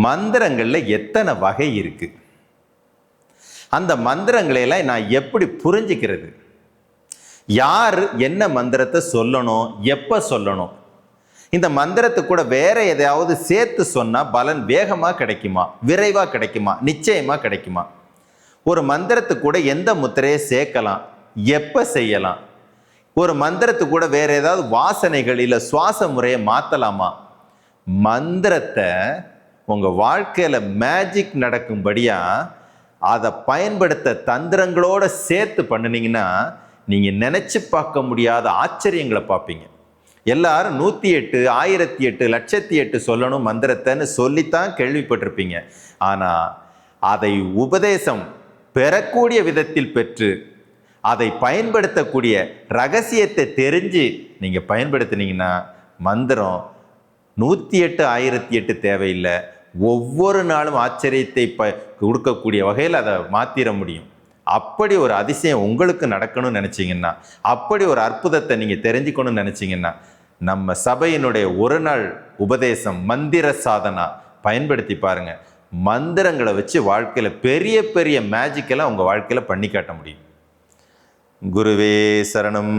மந்திரங்கள்ல எத்தனை வகை இருக்கு? அந்த மந்திரங்களையெல்லாம் நான் எப்படி புரிஞ்சுக்கிறது? யார் என்ன மந்திரத்தை சொல்லணும், எப்ப சொல்லணும்? இந்த மந்திரத்துக்கு கூட வேற எதையாவது சேர்த்து சொன்னா பலன் வேகமா கிடைக்குமா, விரைவா கிடைக்குமா, நிச்சயமா கிடைக்குமா? ஒரு மந்திரத்துக்கு கூட எந்த முத்திரையை சேர்க்கலாம், எப்ப செய்யலாம்? ஒரு மந்திரத்துக்கு கூட வேற ஏதாவது வாசனைகள் இல்ல சுவாச முறையை மாத்தலாமா? மந்திரத்தை உங்க வாழ்க்கையில மேஜிக் நடக்கும்படியா அதை பயன்படுத்த தந்திரங்களோட சேர்த்து பண்ணினீங்கன்னா நீங்க நினைச்சு பார்க்க முடியாத ஆச்சரியங்களை பார்ப்பீங்க. எல்லாரும் 108 1008 1008 சொல்லணும் மந்திரத்தைன்னு சொல்லித்தான் கேள்விப்பட்டிருப்பீங்க. ஆனா அதை உபதேசம் பெறக்கூடிய விதத்தில் பெற்று அதை பயன்படுத்தக்கூடிய ரகசியத்தை தெரிஞ்சு நீங்க பயன்படுத்தினீங்கன்னா மந்திரம் 108 1008 தேவையில்லை. ஒவ்வொரு நாளும் ஆச்சரியத்தை கொடுக்கக்கூடிய வகையில் அதை மாத்திர முடியும். அப்படி ஒரு அதிசயம் உங்களுக்கு நடக்கணும்னு நினைச்சீங்கன்னா, அப்படி ஒரு அற்புதத்தை நீங்க தெரிஞ்சுக்கணும்னு நினைச்சீங்கன்னா, நம்ம சபையினுடைய ஒரு நாள் உபதேசம் மந்திர சாதனா பயன்படுத்தி பாருங்க. மந்திரங்களை வச்சு வாழ்க்கையில பெரிய பெரிய மேஜிக்கெல்லாம் உங்க வாழ்க்கையில பண்ணி காட்ட முடியும். குருவே சரணம்.